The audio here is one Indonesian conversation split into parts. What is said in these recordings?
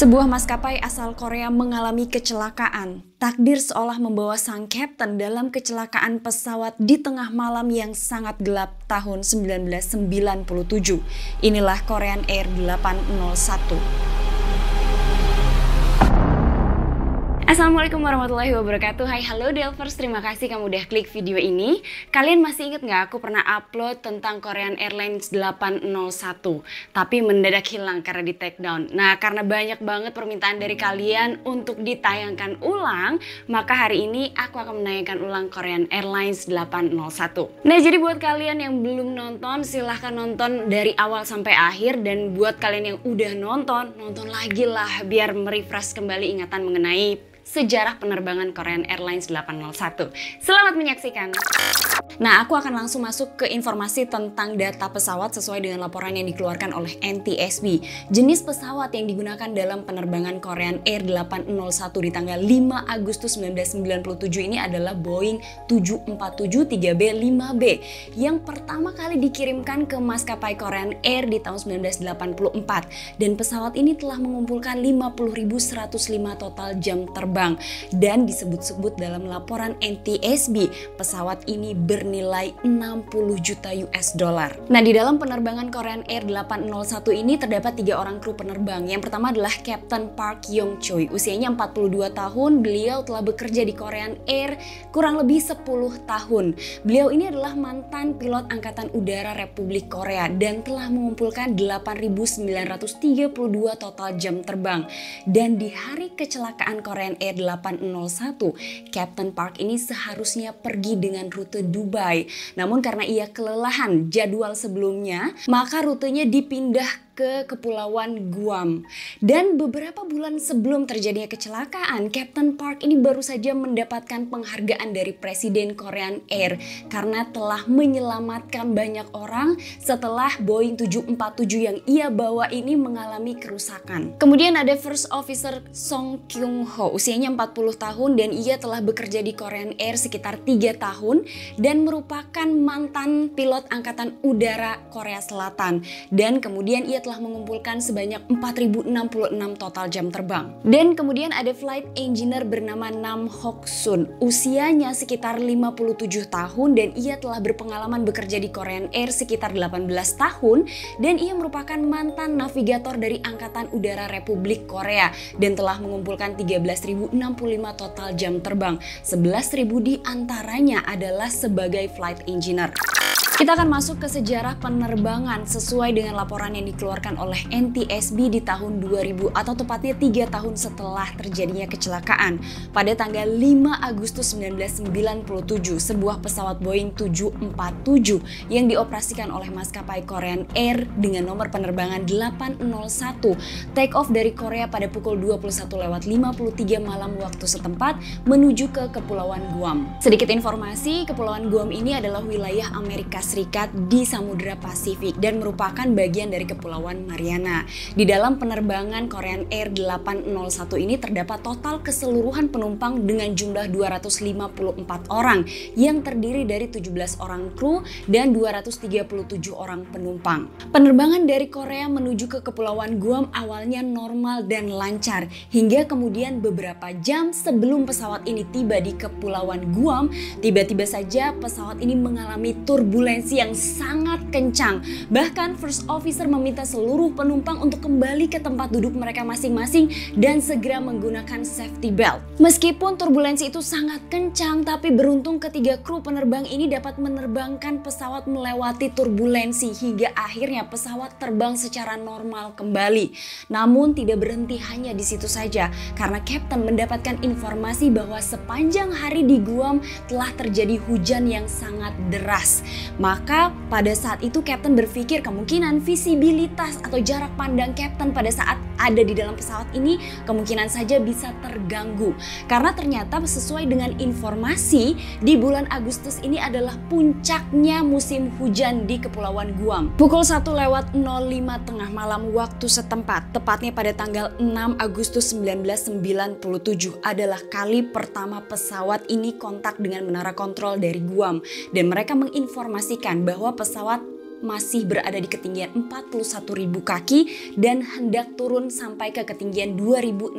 Sebuah maskapai asal Korea mengalami kecelakaan. Takdir seolah membawa sang kapten dalam kecelakaan pesawat di tengah malam yang sangat gelap tahun 1997. Inilah Korean Air 801. Assalamualaikum warahmatullahi wabarakatuh. Hai, halo Delvers, terima kasih kamu udah klik video ini. Kalian masih inget gak aku pernah upload tentang Korean Airlines 801, tapi mendadak hilang karena di take down. Nah, karena banyak banget permintaan dari kalian untuk ditayangkan ulang, maka hari ini aku akan menayangkan ulang Korean Airlines 801. Nah, jadi buat kalian yang belum nonton, silahkan nonton dari awal sampai akhir. Dan buat kalian yang udah nonton lagi lah biar merefresh kembali ingatan mengenai sejarah penerbangan Korean Airlines 801. Selamat menyaksikan. Nah, aku akan langsung masuk ke informasi tentang data pesawat sesuai dengan laporan yang dikeluarkan oleh NTSB. Jenis pesawat yang digunakan dalam penerbangan Korean Air 801 di tanggal 5 Agustus 1997 ini adalah Boeing 747-3B-5B yang pertama kali dikirimkan ke maskapai Korean Air di tahun 1984. Dan pesawat ini telah mengumpulkan 50.105 total jam terbang. Dan disebut-sebut dalam laporan NTSB, pesawat ini bernilai 60 juta US dollar. Nah, di dalam penerbangan Korean Air 801 ini terdapat 3 orang kru penerbang. Yang pertama adalah Kapten Park Yong Choi. Usianya 42 tahun, beliau telah bekerja di Korean Air kurang lebih 10 tahun. Beliau ini adalah mantan pilot Angkatan Udara Republik Korea dan telah mengumpulkan 8.932 total jam terbang. Dan di hari kecelakaan Korean Air 801, Kapten Park ini seharusnya pergi dengan rute Dubai. Namun karena ia kelelahan jadwal sebelumnya, maka rutenya dipindah ke Kepulauan Guam. Dan beberapa bulan sebelum terjadinya kecelakaan, Kapten Park ini baru saja mendapatkan penghargaan dari Presiden Korean Air karena telah menyelamatkan banyak orang setelah Boeing 747 yang ia bawa ini mengalami kerusakan. Kemudian ada First Officer Song Kyung Ho, usianya 40 tahun dan ia telah bekerja di Korean Air sekitar 3 tahun dan merupakan mantan pilot Angkatan Udara Korea Selatan. Dan kemudian ia telah mengumpulkan sebanyak 4.066 total jam terbang. Dan kemudian ada flight engineer bernama Nam Hok Sun. Usianya sekitar 57 tahun dan ia telah berpengalaman bekerja di Korean Air sekitar 18 tahun dan ia merupakan mantan navigator dari Angkatan Udara Republik Korea dan telah mengumpulkan 13.065 total jam terbang. 11.000 di antaranya adalah sebagai flight engineer. Kita akan masuk ke sejarah penerbangan sesuai dengan laporan yang dikeluarkan oleh NTSB di tahun 2000 atau tepatnya 3 tahun setelah terjadinya kecelakaan. Pada tanggal 5 Agustus 1997, sebuah pesawat Boeing 747 yang dioperasikan oleh maskapai Korean Air dengan nomor penerbangan 801 take off dari Korea pada pukul 21.53 malam waktu setempat menuju ke Kepulauan Guam. Sedikit informasi, Kepulauan Guam ini adalah wilayah Amerika Serikat di Samudra Pasifik dan merupakan bagian dari Kepulauan Mariana. Di dalam penerbangan Korean Air 801 ini terdapat total keseluruhan penumpang dengan jumlah 254 orang yang terdiri dari 17 orang kru dan 237 orang penumpang. Penerbangan dari Korea menuju ke Kepulauan Guam awalnya normal dan lancar hingga kemudian beberapa jam sebelum pesawat ini tiba di Kepulauan Guam, tiba-tiba saja pesawat ini mengalami turbulensi yang sangat kencang. Bahkan First Officer meminta seluruh penumpang untuk kembali ke tempat duduk mereka masing-masing dan segera menggunakan safety belt. Meskipun turbulensi itu sangat kencang, tapi beruntung ketiga kru penerbang ini dapat menerbangkan pesawat melewati turbulensi hingga akhirnya pesawat terbang secara normal kembali. Namun tidak berhenti hanya di situ saja karena Kapten mendapatkan informasi bahwa sepanjang hari di Guam telah terjadi hujan yang sangat deras. Maka pada saat itu Kapten berpikir kemungkinan visibilitas atau jarak pandang Kapten pada saat ada di dalam pesawat ini kemungkinan saja bisa terganggu. Karena ternyata sesuai dengan informasi di bulan Agustus ini adalah puncaknya musim hujan di Kepulauan Guam. Pukul 1:05 tengah malam waktu setempat, tepatnya pada tanggal 6 Agustus 1997 adalah kali pertama pesawat ini kontak dengan menara kontrol dari Guam dan mereka menginformasikan bahwa pesawat masih berada di ketinggian 41.000 kaki dan hendak turun sampai ke ketinggian 2.600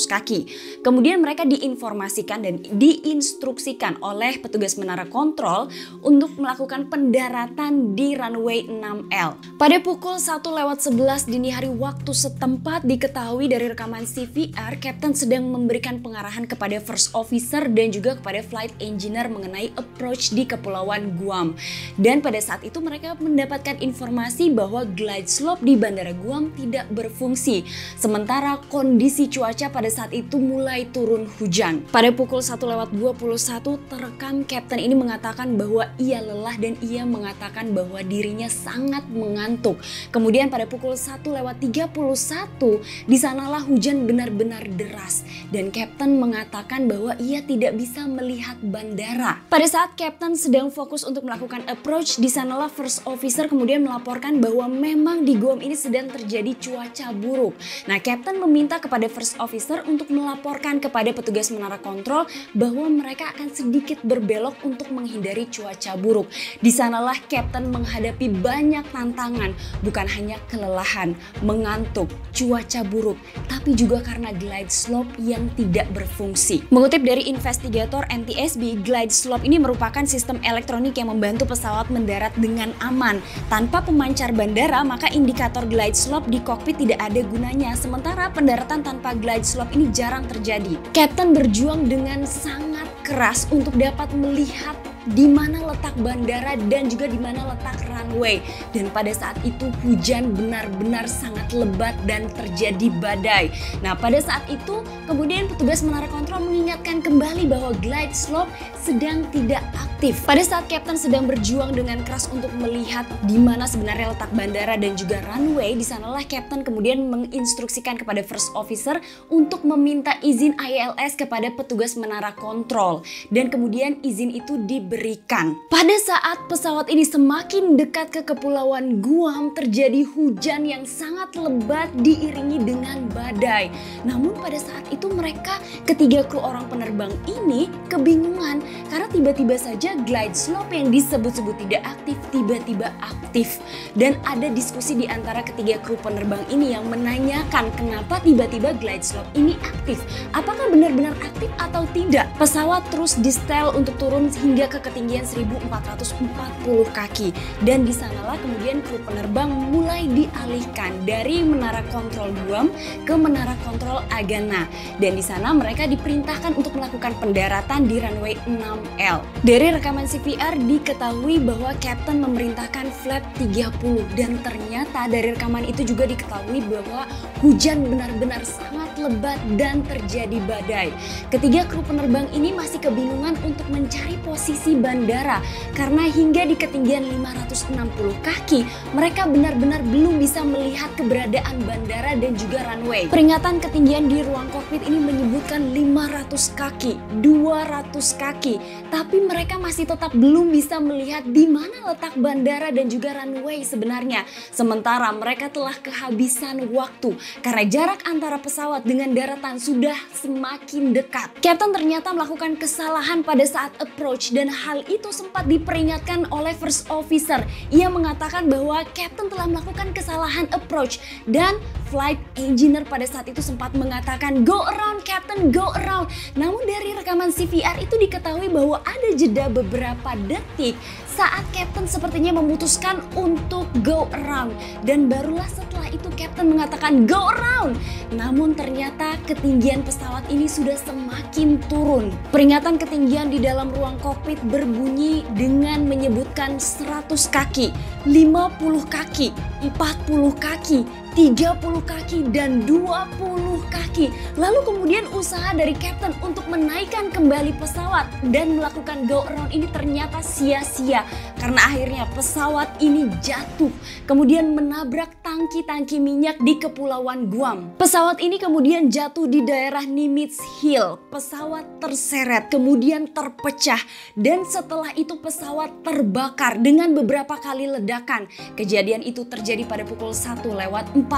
kaki. Kemudian mereka diinformasikan dan diinstruksikan oleh petugas menara kontrol untuk melakukan pendaratan di runway 6L. Pada pukul 1:11 dini hari waktu setempat diketahui dari rekaman CVR, Kapten sedang memberikan pengarahan kepada first officer dan juga kepada flight engineer mengenai approach di Kepulauan Guam. Dan pada saat itu mereka mendapatkan informasi bahwa glide slope di Bandara Guam tidak berfungsi. Sementara kondisi cuaca pada saat itu mulai turun hujan. Pada pukul 1:21 terekam Kapten ini mengatakan bahwa ia lelah dan ia mengatakan bahwa dirinya sangat mengantuk. Kemudian pada pukul 1:31 di sanalah hujan benar-benar deras dan Kapten mengatakan bahwa ia tidak bisa melihat bandara. Pada saat Kapten sedang fokus untuk melakukan approach, di sanalah first officer kemudian melaporkan bahwa memang di Guam ini sedang terjadi cuaca buruk. Nah, Kapten meminta kepada first officer untuk melaporkan kepada petugas menara kontrol bahwa mereka akan sedikit berbelok untuk menghindari cuaca buruk. Di sanalah Kapten menghadapi banyak tantangan, bukan hanya kelelahan, mengantuk, cuaca buruk, tapi juga karena glide slope yang tidak berfungsi. Mengutip dari investigator NTSB, glide slope ini merupakan sistem elektronik yang membantu pesawat mendarat dengan aman. Tanpa pemancar bandara, maka indikator glide slope di kokpit tidak ada gunanya. Sementara pendaratan tanpa glide slope ini jarang terjadi. Kapten berjuang dengan sangat keras untuk dapat melihat di mana letak bandara dan juga di mana letak runway. Dan pada saat itu hujan benar-benar sangat lebat dan terjadi badai. Nah, pada saat itu kemudian petugas menara kontrol mengingatkan kembali bahwa glide slope sedang tidak aktif. Pada saat Kapten sedang berjuang dengan keras untuk melihat di mana sebenarnya letak bandara dan juga runway, di sanalah Kapten kemudian menginstruksikan kepada first officer untuk meminta izin ILS kepada petugas menara kontrol. Dan kemudian izin itu diberikan. Pada saat pesawat ini semakin dekat ke Kepulauan Guam, terjadi hujan yang sangat lebat diiringi dengan badai. Namun pada saat itu mereka, ketiga kru orang penerbang ini kebingungan karena tiba-tiba saja glide slope yang disebut-sebut tidak aktif tiba-tiba aktif. Dan ada diskusi di antara ketiga kru penerbang ini yang menanyakan kenapa tiba-tiba glide slope ini aktif. Apakah benar-benar aktif atau tidak? Pesawat terus di-setel untuk turun hingga ke ketinggian 1440 kaki. Dan di sanalah kemudian kru penerbang mulai dialihkan dari menara kontrol Guam ke menara kontrol Agana. Dan di sana mereka diperintahkan untuk melakukan pendaratan di runway 6L. Dari rekaman CVR diketahui bahwa Kapten memerintahkan flap 30 dan ternyata dari rekaman itu juga diketahui bahwa hujan benar-benar sangat lebat dan terjadi badai. Ketiga kru penerbang ini masih kebingungan untuk mencari posisi bandara karena hingga di ketinggian 560 kaki mereka benar-benar belum bisa melihat keberadaan bandara dan juga runway. Peringatan ketinggian di ruang kokpit ini menyebutkan 500 kaki, 200 kaki, tapi mereka masih tetap belum bisa melihat di mana letak bandara dan juga runway sebenarnya. Sementara mereka telah kehabisan waktu karena jarak antara pesawat dengan daratan sudah semakin dekat. Kapten ternyata melakukan kesalahan pada saat approach dan hal itu sempat diperingatkan oleh first officer. Ia mengatakan bahwa Kapten telah melakukan kesalahan approach dan flight engineer pada saat itu sempat mengatakan go around Kapten, go around. Namun dari rekaman CVR itu diketahui bahwa ada jeda beberapa detik saat Kapten sepertinya memutuskan untuk go around dan barulah setelah itu Kapten mengatakan go around. Namun ternyata ketinggian pesawat ini sudah semakin turun. Peringatan ketinggian di dalam ruang kokpit berbunyi dengan menyebutkan 100 kaki, 50 kaki, 40 kaki, 30 kaki dan 20 kaki. Lalu kemudian usaha dari Kapten untuk menaikkan kembali pesawat dan melakukan go around ini ternyata sia-sia karena akhirnya pesawat ini jatuh kemudian menabrak tangki-tangki minyak di Kepulauan Guam. Pesawat ini kemudian jatuh di daerah Nimitz Hill. Pesawat terseret kemudian terpecah dan setelah itu pesawat terbakar dengan beberapa kali ledakan. Kejadian itu terjadi pada pukul 1:42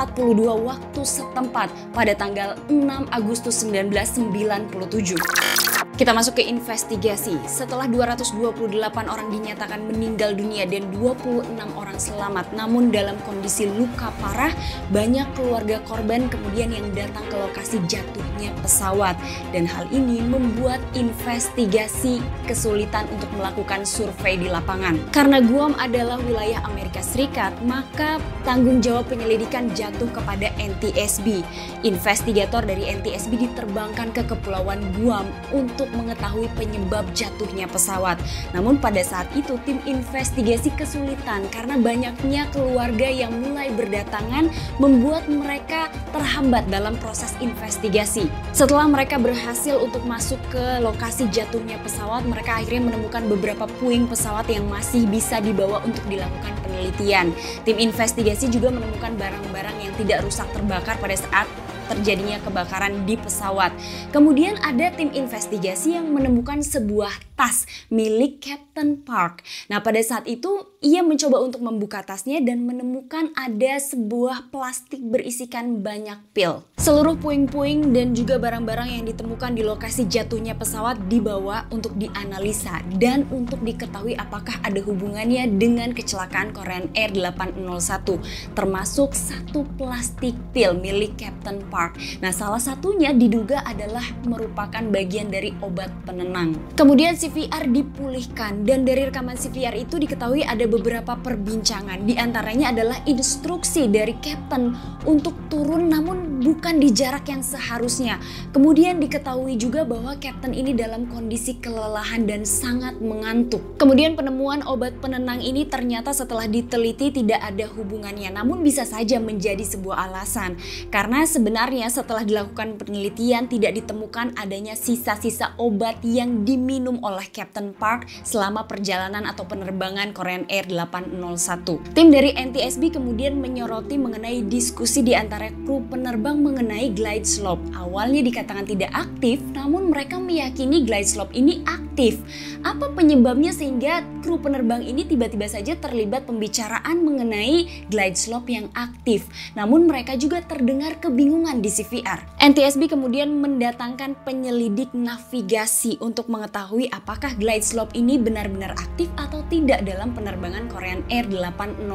waktu setempat pada tanggal 6 Agustus 1997. Kita masuk ke investigasi. Setelah 228 orang dinyatakan meninggal dunia dan 26 orang selamat, namun dalam kondisi luka parah, banyak keluarga korban kemudian yang datang ke lokasi jatuhnya pesawat. Dan hal ini membuat investigasi kesulitan untuk melakukan survei di lapangan. Karena Guam adalah wilayah Amerika Serikat, maka tanggung jawab penyelidikan jatuh kepada NTSB. Investigator dari NTSB diterbangkan ke Kepulauan Guam untuk mengetahui penyebab jatuhnya pesawat. Namun pada saat itu tim investigasi kesulitan karena banyaknya keluarga yang mulai berdatangan membuat mereka terhambat dalam proses investigasi. Setelah mereka berhasil untuk masuk ke lokasi jatuhnya pesawat, mereka akhirnya menemukan beberapa puing pesawat yang masih bisa dibawa untuk dilakukan penelitian. Tim investigasi juga menemukan barang-barang yang tidak rusak terbakar pada saat terjadinya kebakaran di pesawat. Kemudian ada tim investigasi yang menemukan sebuah tas milik Captain Park. Nah, pada saat itu ia mencoba untuk membuka tasnya dan menemukan ada sebuah plastik berisikan banyak pil. Seluruh puing-puing dan juga barang-barang yang ditemukan di lokasi jatuhnya pesawat dibawa untuk dianalisa dan untuk diketahui apakah ada hubungannya dengan kecelakaan Korean Air 801, termasuk satu plastik pil milik Captain Park. Nah, salah satunya diduga adalah merupakan bagian dari obat penenang. Kemudian CVR dipulihkan dan dari rekaman CVR itu diketahui ada beberapa perbincangan. Di antaranya adalah instruksi dari Captain untuk turun namun bukan di jarak yang seharusnya. Kemudian diketahui juga bahwa Captain ini dalam kondisi kelelahan dan sangat mengantuk. Kemudian penemuan obat penenang ini ternyata setelah diteliti tidak ada hubungannya, namun bisa saja menjadi sebuah alasan. Karena sebenarnya setelah dilakukan penelitian tidak ditemukan adanya sisa-sisa obat yang diminum oleh Captain Park selama perjalanan atau penerbangan Korean Air 801. Tim dari NTSB kemudian menyoroti mengenai diskusi di antara kru penerbang mengenai glide slope. Awalnya dikatakan tidak aktif, namun mereka meyakini glide slope ini aktif. Apa penyebabnya sehingga kru penerbang ini tiba-tiba saja terlibat pembicaraan mengenai glide slope yang aktif? Namun mereka juga terdengar kebingungan di CVR. NTSB kemudian mendatangkan penyelidik navigasi untuk mengetahui apakah glide slope ini benar-benar aktif atau tidak dalam penerbangan Korean Air 801.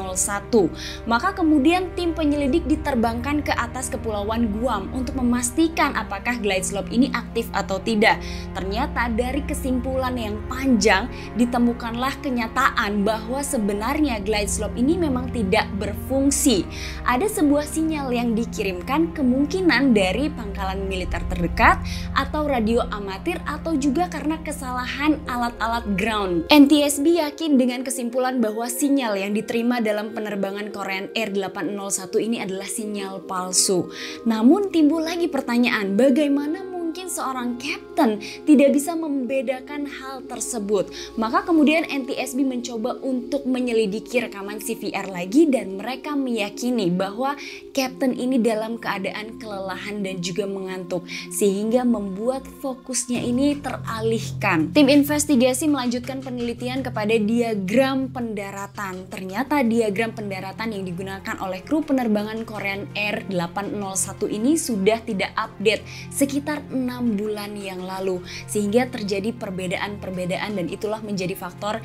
Maka kemudian tim penyelidik diterbangkan ke atas Kepulauan Guam untuk memastikan apakah glide slope ini aktif atau tidak. Ternyata dari kesimpulan yang panjang ditemukanlah kenyataan bahwa sebenarnya glide slope ini memang tidak berfungsi. Ada sebuah sinyal yang dikirimkan kemungkinan dari pangkalan militer terdekat atau radio amatir atau juga karena kesalahan alat-alat ground. NTSB yakin dengan kesimpulan bahwa sinyal yang diterima dalam penerbangan Korean Air 801 ini adalah sinyal palsu. Namun timbul lagi pertanyaan, bagaimana mungkin seorang kapten tidak bisa membedakan hal tersebut? Maka kemudian NTSB mencoba untuk menyelidiki rekaman CVR lagi dan mereka meyakini bahwa kapten ini dalam keadaan kelelahan dan juga mengantuk sehingga membuat fokusnya ini teralihkan. Tim investigasi melanjutkan penelitian kepada diagram pendaratan. Ternyata diagram pendaratan yang digunakan oleh kru penerbangan Korean Air 801 ini sudah tidak update sekitar 6 bulan yang lalu sehingga terjadi perbedaan-perbedaan dan itulah menjadi faktor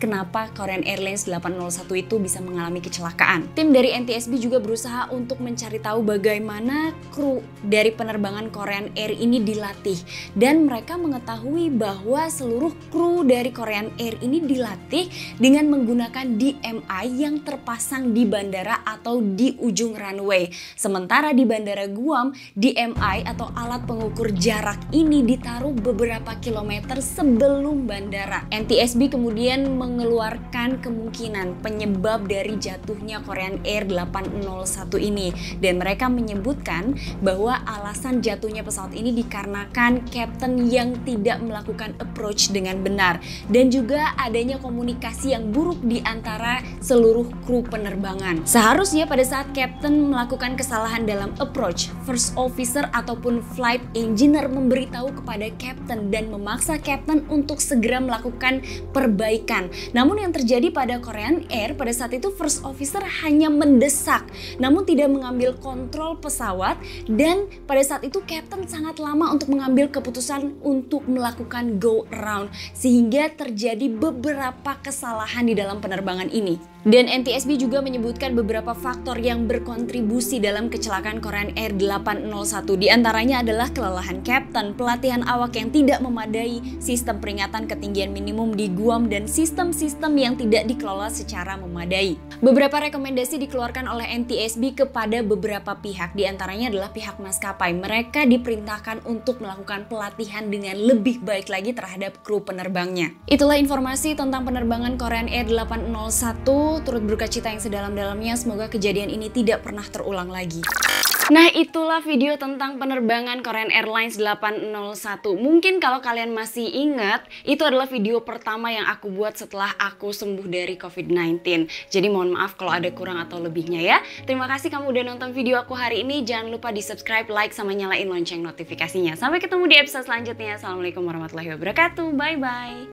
kenapa Korean Airlines 801 itu bisa mengalami kecelakaan. Tim dari NTSB juga berusaha untuk mencari tahu bagaimana kru dari penerbangan Korean Air ini dilatih dan mereka mengetahui bahwa seluruh kru dari Korean Air ini dilatih dengan menggunakan DMI yang terpasang di bandara atau di ujung runway. Sementara di Bandara Guam, DMI atau alat pengukur jarak ini ditaruh beberapa kilometer sebelum bandara. NTSB kemudian mengeluarkan kemungkinan penyebab dari jatuhnya Korean Air 801 ini dan mereka menyebutkan bahwa alasan jatuhnya pesawat ini dikarenakan kapten yang tidak melakukan approach dengan benar dan juga adanya komunikasi yang buruk di antara seluruh kru penerbangan. Seharusnya pada saat kapten melakukan kesalahan dalam approach, first officer ataupun flight engineer memberitahu kepada kapten dan memaksa kapten untuk segera melakukan perbaikan Namun yang terjadi pada Korean Air pada saat itu first officer hanya mendesak, namun tidak mengambil kontrol pesawat, dan pada saat itu captain sangat lama untuk mengambil keputusan untuk melakukan go around sehingga terjadi beberapa kesalahan di dalam penerbangan ini. Dan NTSB juga menyebutkan beberapa faktor yang berkontribusi dalam kecelakaan Korean Air 801. Di antaranya adalah kelelahan kapten, pelatihan awak yang tidak memadai, sistem peringatan ketinggian minimum di Guam, dan sistem-sistem yang tidak dikelola secara memadai. Beberapa rekomendasi dikeluarkan oleh NTSB kepada beberapa pihak, di antaranya adalah pihak maskapai. Mereka diperintahkan untuk melakukan pelatihan dengan lebih baik lagi terhadap kru penerbangnya. Itulah informasi tentang penerbangan Korean Air 801. Turut berkacita yang sedalam-dalamnya, semoga kejadian ini tidak pernah terulang lagi. Nah, itulah video tentang penerbangan Korean Airlines 801. Mungkin kalau kalian masih ingat, itu adalah video pertama yang aku buat setelah aku sembuh dari COVID-19. Jadi mohon maaf kalau ada kurang atau lebihnya ya. Terima kasih kamu udah nonton video aku hari ini. Jangan lupa di subscribe, like, sama nyalain lonceng notifikasinya. Sampai ketemu di episode selanjutnya. Assalamualaikum warahmatullahi wabarakatuh. Bye-bye.